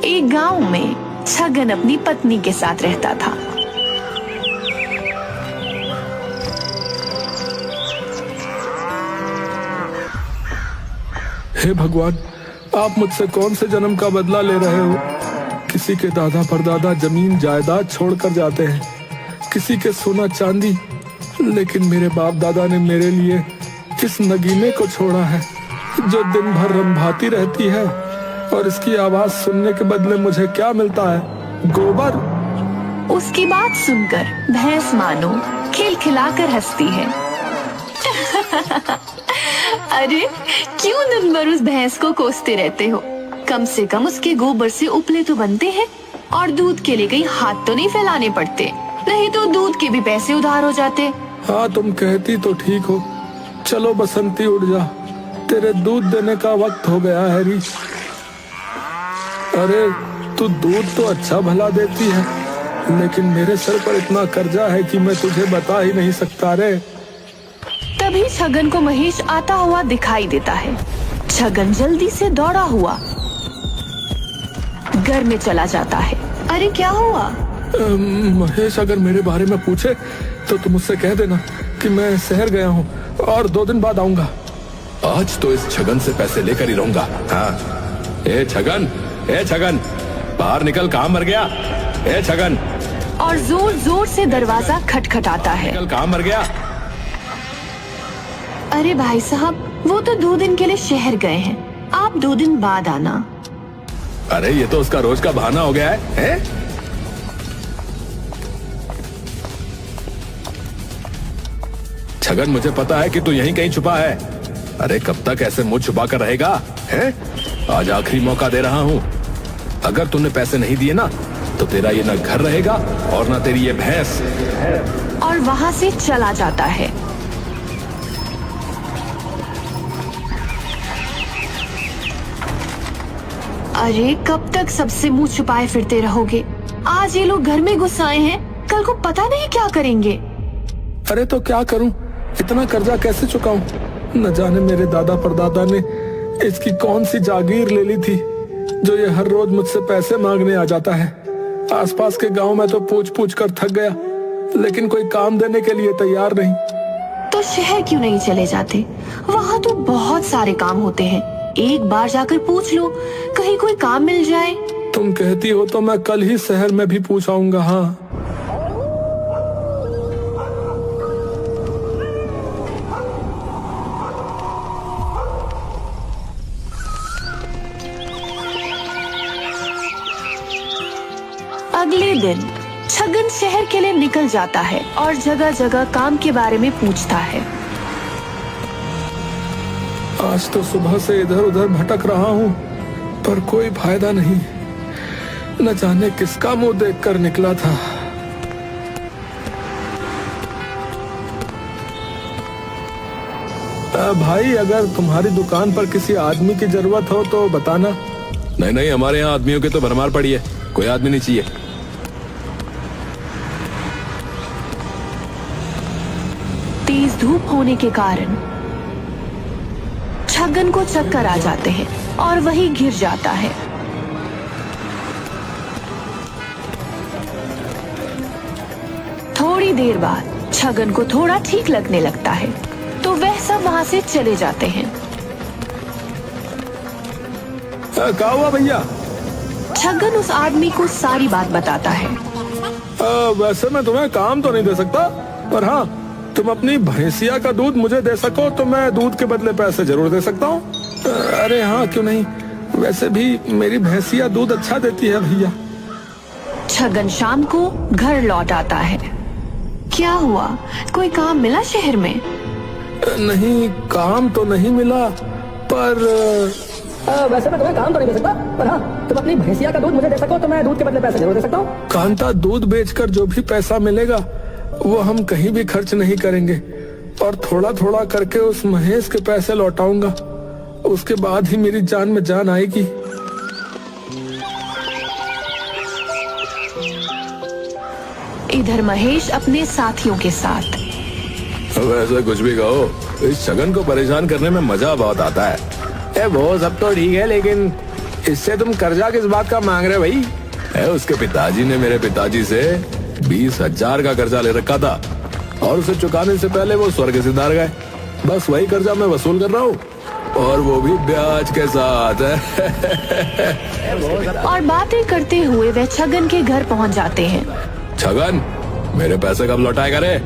एक गांव में छगन अपनी पत्नी के साथ रहता था। हे भगवान, आप मुझसे कौन से जन्म का बदला ले रहे हो? किसी के दादा परदादा जमीन जायदाद छोड़कर जाते हैं, किसी के सोना चांदी, लेकिन मेरे बाप दादा ने मेरे लिए इस नगीने को छोड़ा है जो दिन भर रंभाती रहती है, और इसकी आवाज सुनने के बदले मुझे क्या मिलता है? गोबर। उसकी बात सुनकर भैंस मानो खिलखिलाकर हंसती है। अरे क्यों दिन भर उस भैंस को कोसते रहते हो? कम से कम उसके गोबर से उपले तो बनते हैं, और दूध के लिए कहीं हाथ तो नहीं फैलाने पड़ते, नहीं तो दूध के भी पैसे उधार हो जाते। हाँ, तुम कहती तो ठीक हो। चलो बसंती, उठ जा, तेरे दूध देने का वक्त हो गया है री। अरे तू दूध तो अच्छा भला देती है, लेकिन मेरे सर पर इतना कर्जा है कि मैं तुझे बता ही नहीं सकता रे। तभी छगन को महेश आता हुआ दिखाई देता है। छगन जल्दी से दौड़ा हुआ घर में चला जाता है। अरे क्या हुआ? महेश अगर मेरे बारे में पूछे तो तुम उससे कह देना कि मैं शहर गया हूँ और 2 दिन बाद आऊंगा। आज तो इस छगन से पैसे लेकर ही रहूंगा। हाँ, ए छगन, बाहर निकल, कहाँ मर गया? ए छगन। और जोर जोर से दरवाजा खटखटाता है। निकल, कहाँ मर गया? अरे भाई साहब, वो तो 2 दिन के लिए शहर गए हैं, आप 2 दिन बाद आना। अरे ये तो उसका रोज का बहाना हो गया है? छगन, मुझे पता है कि तू यहीं कहीं छुपा है। अरे कब तक ऐसे मुंह छुपा कर रहेगा? हैं? आज आखिरी मौका दे रहा हूँ। अगर तूने पैसे नहीं दिए ना, तो तेरा ये ना घर रहेगा और ना तेरी ये भैंस। और वहाँ से चला जाता है। अरे कब तक सबसे मुंह छुपाए फिरते रहोगे? आज ये लोग घर में घुस आए हैं, कल को पता नहीं क्या करेंगे। अरे तो क्या करूं? इतना कर्जा कैसे चुकाऊं? न जाने मेरे दादा परदादा ने इसकी कौन सी जागीर ले ली थी जो ये हर रोज मुझसे पैसे मांगने आ जाता है। आसपास के गांव में तो पूछ पूछ कर थक गया, लेकिन कोई काम देने के लिए तैयार नहीं। तो शहर क्यों नहीं चले जाते? वहाँ तो बहुत सारे काम होते हैं, एक बार जाकर पूछ लो, कहीं कोई काम मिल जाए। तुम कहती हो तो मैं कल ही शहर में भी पूछ आऊंगा। हाँ, अगले दिन छगन शहर के लिए निकल जाता है और जगह जगह काम के बारे में पूछता है। आज तो सुबह से इधर उधर भटक रहा हूँ, पर कोई फायदा नहीं। न जाने किसका मुंह देखकर निकला था। भाई, अगर तुम्हारी दुकान पर किसी आदमी की जरूरत हो तो बताना। नहीं, हमारे यहाँ आदमियों की तो भरमार पड़ी है, कोई आदमी नहीं चाहिए। तेज धूप होने के कारण छगन को चक्कर आ जाते हैं और वही गिर जाता है। थोड़ी देर बाद छगन को थोड़ा ठीक लगने लगता है, तो वह सब वहाँ से चले जाते हैं। क्या हुआ भैया? छगन उस आदमी को सारी बात बताता है। वैसे मैं तुम्हें काम तो नहीं दे सकता, पर हाँ, तुम अपनी भैंसिया का दूध मुझे दे सको तो मैं दूध के बदले पैसे जरूर दे सकता हूँ। अरे हाँ, क्यों नहीं, वैसे भी मेरी भैंसिया दूध अच्छा देती है भैया। छगन शाम को घर लौट आता है। क्या हुआ, कोई काम मिला शहर में? नहीं, काम तो नहीं मिला, पर वैसे मैं तुम्हें काम तो नहीं दे सकता, पर हाँ, तुम अपनी भैंसिया का दूध मुझे दे सको तो मैं दूध के बदले पैसे जरूर दे सकता हूँ। कांता, दूध बेचकर जो भी पैसा मिलेगा वो हम कहीं भी खर्च नहीं करेंगे, और थोड़ा थोड़ा करके उस महेश के पैसे लौटाऊंगा। उसके बाद ही मेरी जान में जान आएगी। इधर महेश अपने साथियों के साथ। वैसे कुछ भी कहो, इस छगन को परेशान करने में मजा बहुत आता है। वो सब तो ठीक है, लेकिन इससे तुम कर्जा किस बात का मांग रहे हो भाई? उसके पिताजी ने मेरे पिताजी से 20,000 का कर्जा ले रखा था और उसे चुकाने से पहले वो स्वर्ग सिधार गए। बस वही कर्जा मैं वसूल कर रहा हूँ, और वो भी ब्याज के साथ। और बातें करते हुए वे छगन के घर पहुंच जाते हैं। छगन, मेरे पैसे कब लौटाएगा रे?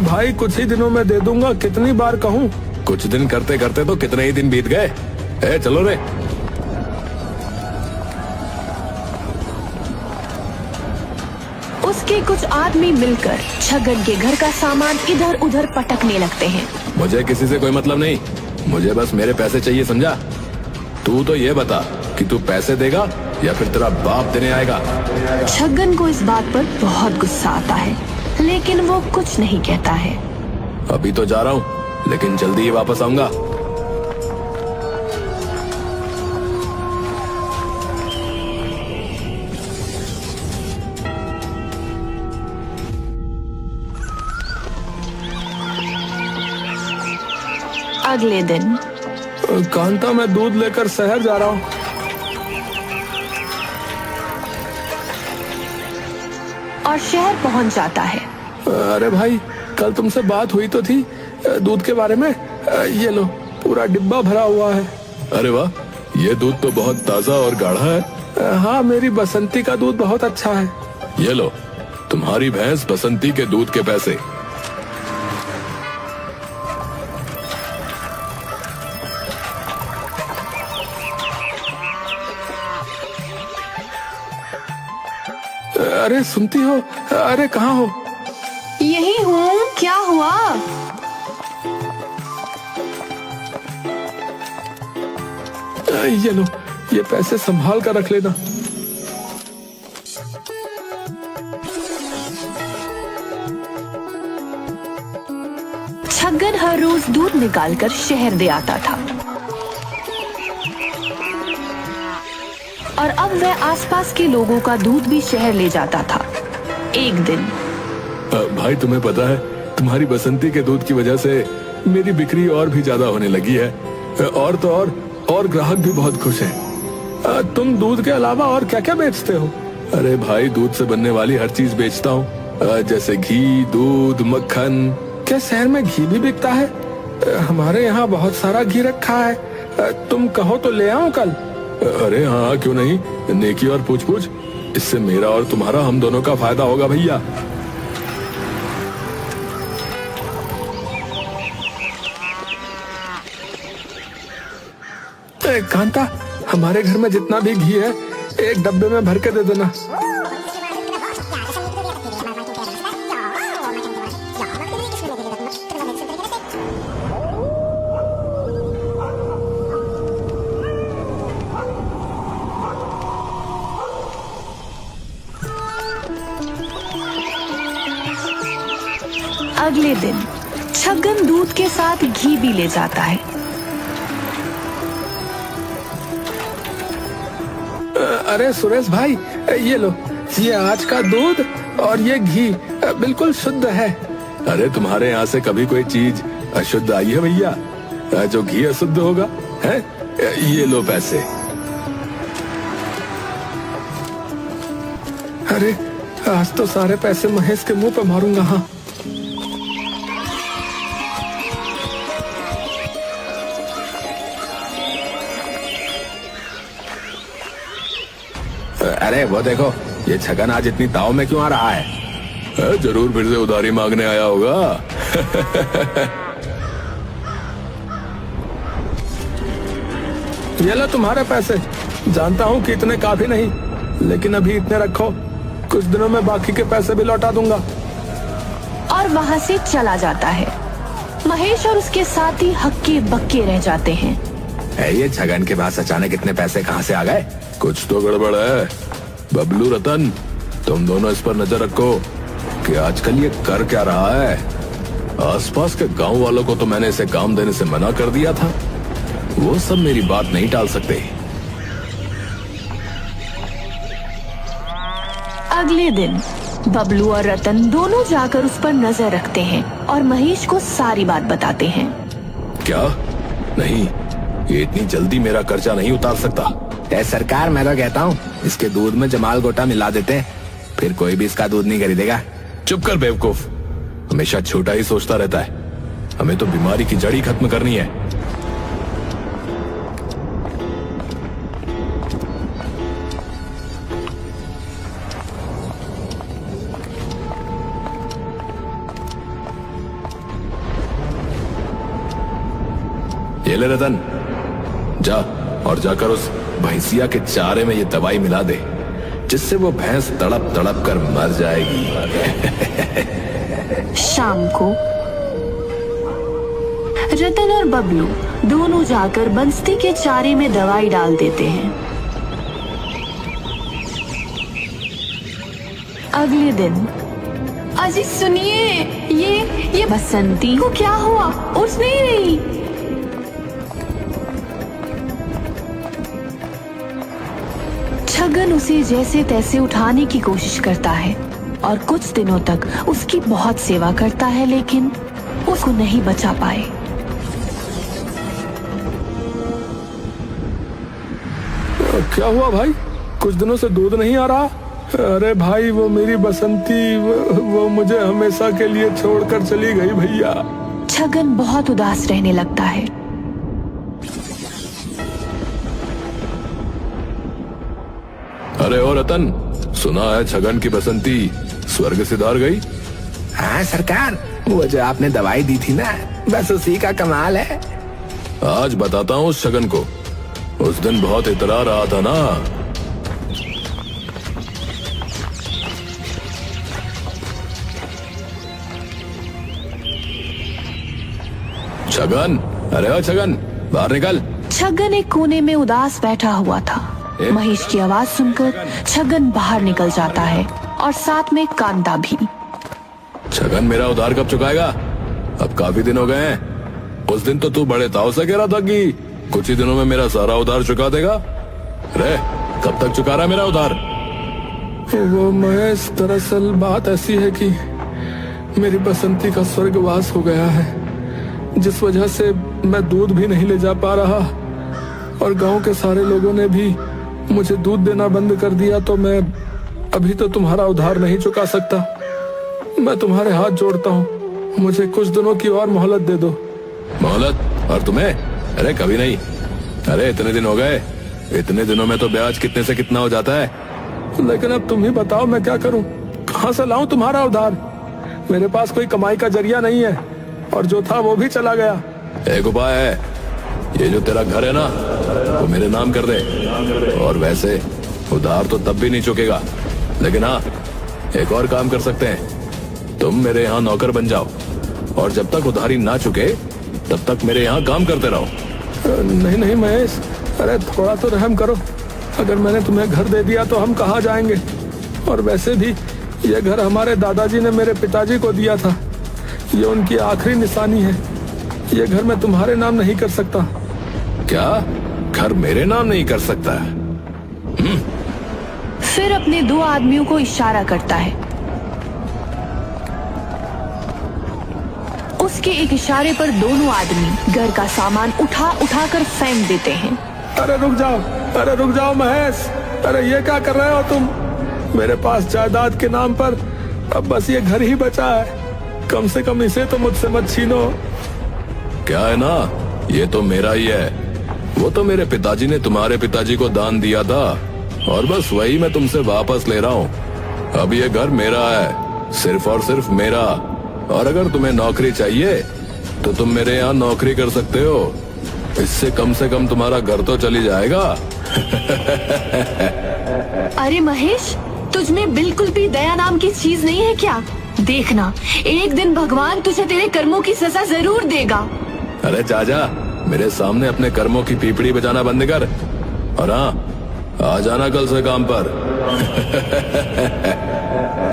भाई कुछ ही दिनों में दे दूंगा, कितनी बार कहूँ? कुछ दिन करते करते तो कितने ही दिन बीत गए। चलो रे। उसके कुछ आदमी मिलकर छगन के घर का सामान इधर उधर पटकने लगते हैं। मुझे किसी से कोई मतलब नहीं, मुझे बस मेरे पैसे चाहिए, समझा? तू तो ये बता कि तू पैसे देगा या फिर तेरा बाप देने आएगा? छगन को इस बात पर बहुत गुस्सा आता है, लेकिन वो कुछ नहीं कहता है। अभी तो जा रहा हूँ, लेकिन जल्दी ही वापस आऊंगा। अगले दिन कांता, मैं दूध लेकर शहर जा रहा हूँ। और शहर पहुंच जाता है। अरे भाई, कल तुमसे बात हुई तो थी दूध के बारे में। ये लो, पूरा डिब्बा भरा हुआ है। अरे वाह, ये दूध तो बहुत ताजा और गाढ़ा है। हाँ, मेरी बसंती का दूध बहुत अच्छा है। ये लो, तुम्हारी भैंस बसंती के दूध के पैसे। अरे सुनती हो? अरे कहाँ हो? यही हूँ, क्या हुआ? ये लो, ये पैसे संभाल कर रख लेना। छगन हर रोज दूध निकालकर शहर दे आता था, और अब वह आसपास के लोगों का दूध भी शहर ले जाता था। एक दिन भाई, तुम्हें पता है, तुम्हारी बसंती के दूध की वजह से मेरी बिक्री और भी ज्यादा होने लगी है। और तो और ग्राहक भी बहुत खुश हैं। तुम दूध के अलावा और क्या क्या बेचते हो? अरे भाई, दूध से बनने वाली हर चीज बेचता हूँ, जैसे घी, दूध, मक्खन। क्या शहर में घी भी बिकता है? हमारे यहाँ बहुत सारा घी रखा है, तुम कहो तो ले आओ कल। अरे हाँ, क्यों नहीं, नेकी और पूछ पूछ, इससे मेरा और तुम्हारा, हम दोनों का फायदा होगा भैया। कांता, हमारे घर में जितना भी घी है एक डब्बे में भर के दे देना। अगले दिन छगन दूध के साथ घी भी ले जाता है। अरे सुरेश भाई, ये लो, ये आज का दूध और ये घी बिल्कुल शुद्ध है। अरे तुम्हारे यहाँ से कभी कोई चीज अशुद्ध आई है भैया? जो घी अशुद्ध होगा है? ये लो पैसे। अरे आज तो सारे पैसे महेश के मुंह पे मारूंगा। हाँ, अरे वो देखो, ये छगन आज इतनी ताव में क्यों आ रहा है? जरूर फिर से उधारी मांगने आया होगा। ये लो तुम्हारे पैसे। जानता हूँ कि इतने काफी नहीं, लेकिन अभी इतने रखो, कुछ दिनों में बाकी के पैसे भी लौटा दूंगा। और वहाँ से चला जाता है। महेश और उसके साथी हक्के बक्के रह जाते हैं। ये छगन के पास अचानक इतने पैसे कहाँ से आ गए? कुछ तो गड़बड़ है। बबलू, रतन, तुम दोनों इस पर नजर रखो कि आजकल ये कर क्या रहा है। आसपास के गांव वालों को तो मैंने इसे काम देने से मना कर दिया था, वो सब मेरी बात नहीं टाल सकते। अगले दिन बबलू और रतन दोनों जाकर उस पर नजर रखते हैं और महेश को सारी बात बताते हैं। क्या? नहीं, ये इतनी जल्दी मेरा कर्जा नहीं उतार सकता। सरकार, मैं तो कहता हूँ इसके दूध में जमाल गोटा मिला देते हैं, फिर कोई भी इसका दूध नहीं खरीदेगा। चुप कर बेवकूफ, हमेशा छोटा ही सोचता रहता है। हमें तो बीमारी की जड़ ही खत्म करनी है। ये ले रतन, जा और जाकर उस भैंसिया के चारे में ये दवाई मिला दे, जिससे वो भैंस तड़प तड़प कर मर जाएगी। शाम को रतन और बबलू दोनों जाकर बंसती के चारे में दवाई डाल देते हैं। अगले दिन, अजी सुनिए, ये बसंती को क्या हुआ? उठ नहीं रही। छगन उसे जैसे तैसे उठाने की कोशिश करता है और कुछ दिनों तक उसकी बहुत सेवा करता है, लेकिन उसको नहीं बचा पाए। क्या हुआ भाई? कुछ दिनों से दूध नहीं आ रहा? अरे भाई, वो मेरी बसंती, वो मुझे हमेशा के लिए छोड़कर चली गई भैया। छगन बहुत उदास रहने लगता है। अरे ओ रतन, सुना है छगन की बसंती स्वर्ग सिधार गई? हाँ सरकार, वो जो आपने दवाई दी थी ना, बस उसी का कमाल है। आज बताता हूँ उस छगन को, उस दिन बहुत इतरा रहा था ना। छगन, अरे ओ छगन, बाहर निकल। छगन एक कोने में उदास बैठा हुआ था। महेश की आवाज सुनकर छगन बाहर निकल जाता है और साथ में कांता भी। छगन, मेरा उधार कब चुकाएगा? अब काफी दिन हो गए हैं। उस दिन तो तू बड़े ताव से कह रहा था कि कुछ ही दिनों में मेरा सारा उधार चुका देगा। रे, कब तक चुका रहा है मेरा उधार? वो महेश, दरअसल बात ऐसी है कि मेरी बसंती का स्वर्गवास हो गया है, जिस वजह से मैं दूध भी नहीं ले जा पा रहा और गांव के सारे लोगों ने भी मुझे दूध देना बंद कर दिया। तो मैं अभी तो तुम्हारा उधार नहीं चुका सकता। मैं तुम्हारे हाथ जोड़ता हूँ, मुझे कुछ दिनों की और मोहलत दे दो। मोहलत? और तुम्हें? अरे कभी नहीं। अरे इतने दिन हो गए, इतने दिनों में तो ब्याज कितने से कितना हो जाता है। लेकिन अब तुम ही बताओ, मैं क्या करूं? कहां से लाऊं तुम्हारा उधार? मेरे पास कोई कमाई का जरिया नहीं है और जो था वो भी चला गया। एक उपाय है, ये जो तेरा घर है ना, वो मेरे नाम कर दे, और वैसे उधार तो तब भी नहीं चुकेगा। लेकिन हाँ, एक और काम कर सकते हैं, तुम मेरे यहाँ नौकर बन जाओ और जब तक उधारी ना चुके तब तक मेरे यहाँ काम करते रहो। नहीं नहीं महेश, अरे थोड़ा तो रहम करो। अगर मैंने तुम्हें घर दे दिया तो हम कहाँ जाएंगे? और वैसे भी ये घर हमारे दादाजी ने मेरे पिताजी को दिया था, ये उनकी आखिरी निशानी है। ये घर मैं तुम्हारे नाम नहीं कर सकता। क्या घर मेरे नाम नहीं कर सकता? फिर अपने दो आदमियों को इशारा करता है। उसके एक इशारे पर दोनों आदमी घर का सामान उठा उठा कर फेंक देते हैं। अरे रुक जाओ, अरे रुक जाओ महेश, अरे ये क्या कर रहे हो तुम? मेरे पास जायदाद के नाम पर अब बस ये घर ही बचा है, कम से कम इसे तो मुझसे मत छीनो। क्या है ना, ये तो मेरा ही है। वो तो मेरे पिताजी ने तुम्हारे पिताजी को दान दिया था और बस वही मैं तुमसे वापस ले रहा हूँ। अब ये घर मेरा है, सिर्फ और सिर्फ मेरा। और अगर तुम्हें नौकरी चाहिए तो तुम मेरे यहाँ नौकरी कर सकते हो, इससे कम से कम तुम्हारा घर तो चली जाएगा। अरे महेश, तुझ में बिल्कुल भी दया नाम की चीज नहीं है क्या? देखना, एक दिन भगवान तुझे तेरे कर्मों की सजा जरूर देगा। अरे चाचा, मेरे सामने अपने कर्मों की पीपड़ी बजाना बंद कर, और हाँ, आ जाना कल से काम पर।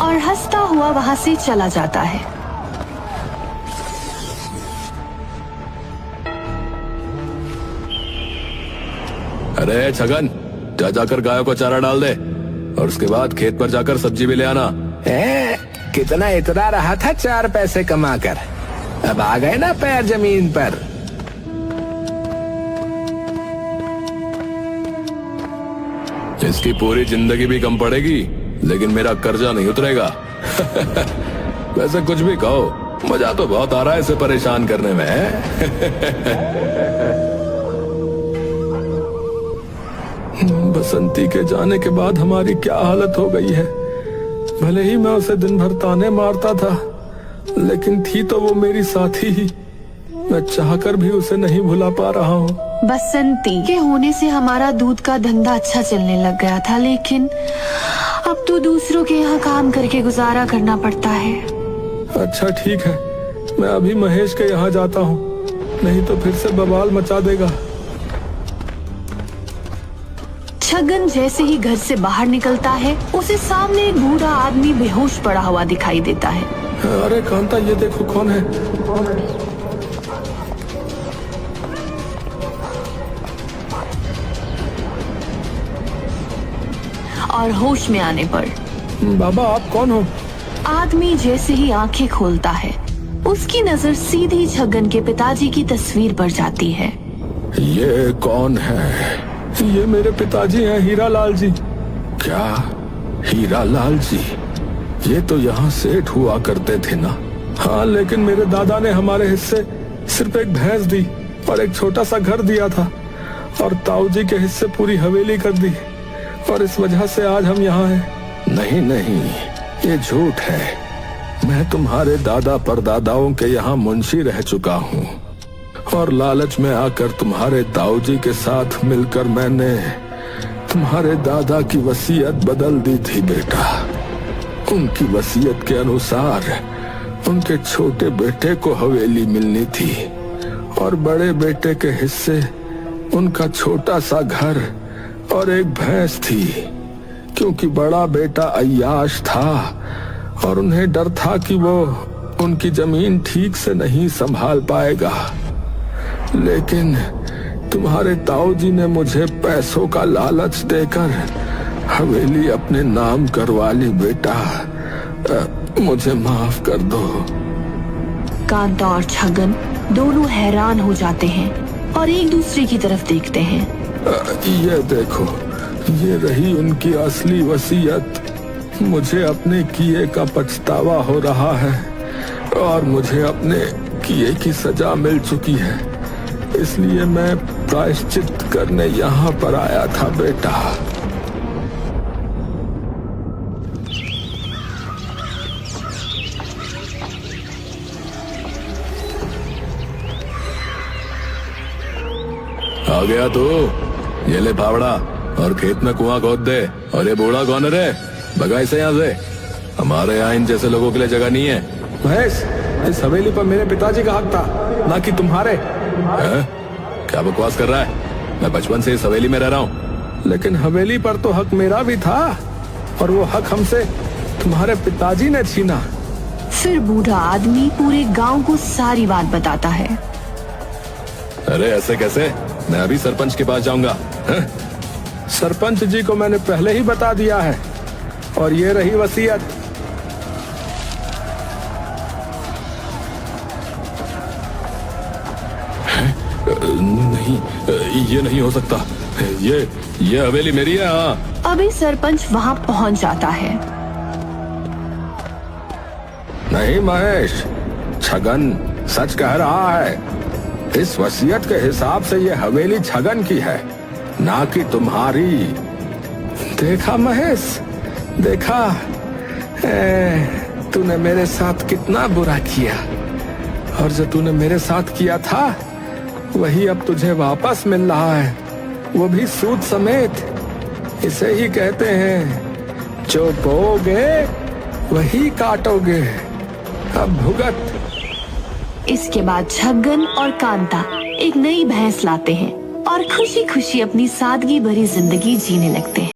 और हंसता हुआ वहाँ से चला जाता है। अरे छगन, जा जाकर गायों को चारा डाल दे और उसके बाद खेत पर जाकर सब्जी भी ले आना। कितना इतरा रहा था 4 पैसे कमाकर, अब आ गए ना पैर जमीन पर। इसकी पूरी जिंदगी भी कम पड़ेगी, लेकिन मेरा कर्जा नहीं उतरेगा। वैसे कुछ भी कहो, मजा तो बहुत आ रहा है इसे परेशान करने में। बसंती के जाने के बाद हमारी क्या हालत हो गई है। भले ही मैं उसे दिन भर ताने मारता था, लेकिन थी तो वो मेरी साथी ही। मैं चाहकर भी उसे नहीं भुला पा रहा हूँ। बसंती के होने से हमारा दूध का धंधा अच्छा चलने लग गया था, लेकिन अब तो दूसरों के यहाँ काम करके गुजारा करना पड़ता है। अच्छा ठीक है, मैं अभी महेश के यहाँ जाता हूँ, नहीं तो फिर से बवाल मचा देगा। छगन जैसे ही घर से बाहर निकलता है, उसे सामने एक बूढ़ा आदमी बेहोश पड़ा हुआ दिखाई देता है। अरे कांता, ये देखो कौन है। और होश में आने पर बाबा आप कौन हो? आदमी जैसे ही आंखें खोलता है, उसकी नजर सीधी छगन के पिताजी की तस्वीर पर जाती है। ये कौन है? ये मेरे पिताजी हैं, हीरा लाल जी। क्या हीरा लाल जी? ये तो यहाँ सेठ हुआ करते थे ना। हाँ, लेकिन मेरे दादा ने हमारे हिस्से सिर्फ एक भैंस दी और एक छोटा सा घर दिया था, और ताऊ जी के हिस्से पूरी हवेली कर दी, और इस वजह से आज हम यहाँ हैं। नहीं नहीं, ये झूठ है। मैं तुम्हारे दादा परदादाओं के यहाँ मुंशी रह चुका हूँ, और लालच में आकर तुम्हारे ताऊ जी के साथ मिलकर मैंने तुम्हारे दादा की वसीयत बदल दी थी बेटा। उनकी वसीयत के अनुसार उनके छोटे बेटे को हवेली मिलनी थी, और बड़े बेटे के हिस्से उनका छोटा सा घर और एक भैंस थी, क्योंकि बड़ा बेटा अय्याश था और उन्हें डर था कि वो उनकी जमीन ठीक से नहीं संभाल पाएगा। लेकिन तुम्हारे ताऊ जी ने मुझे पैसों का लालच देकर हवेली अपने नाम करवा ली बेटा। मुझे माफ कर दो। कांता और छगन दोनों हैरान हो जाते हैं और एक दूसरे की तरफ देखते हैं। ये देखो, ये रही उनकी असली वसीयत। मुझे अपने किए का पछतावा हो रहा है, और मुझे अपने किए की सजा मिल चुकी है, इसलिए मैं प्रायश्चित करने यहाँ पर आया था बेटा। आ गया तू? ये ले फावड़ा, और खेत में कुआं खोद दे। और ये बूढ़ा कौन है रे? भगा इसे यहाँ से। हमारे यहाँ इन जैसे लोगों के लिए जगह नहीं है। महेश, इस हवेली पर मेरे पिताजी का हक था, ना कि तुम्हारे। है? क्या बकवास कर रहा है? मैं बचपन से इस हवेली में रह रहा हूँ। लेकिन हवेली पर तो हक मेरा भी था, और वो हक हमसे तुम्हारे पिताजी ने छीना। फिर बूढ़ा आदमी पूरे गांव को सारी बात बताता है। अरे ऐसे कैसे? मैं अभी सरपंच के पास जाऊंगा। सरपंच जी को मैंने पहले ही बता दिया है, और ये रही वसीयत। नहीं, ये नहीं हो सकता। ये हवेली मेरी है। हाँ। अभी सरपंच वहाँ पहुँच जाता है। नहीं महेश, छगन सच कह रहा है। इस वसीयत के हिसाब से ये हवेली छगन की है, ना कि तुम्हारी। देखा महेश, देखा, तूने मेरे साथ कितना बुरा किया, और जो तूने मेरे साथ किया था वही अब तुझे वापस मिल रहा है, वो भी सूद समेत। इसे ही कहते हैं, जो बोओगे वही काटोगे। अब भुगत। इसके बाद छगन और कांता एक नई भैंस लाते हैं और खुशी खुशी अपनी सादगी भरी जिंदगी जीने लगते हैं।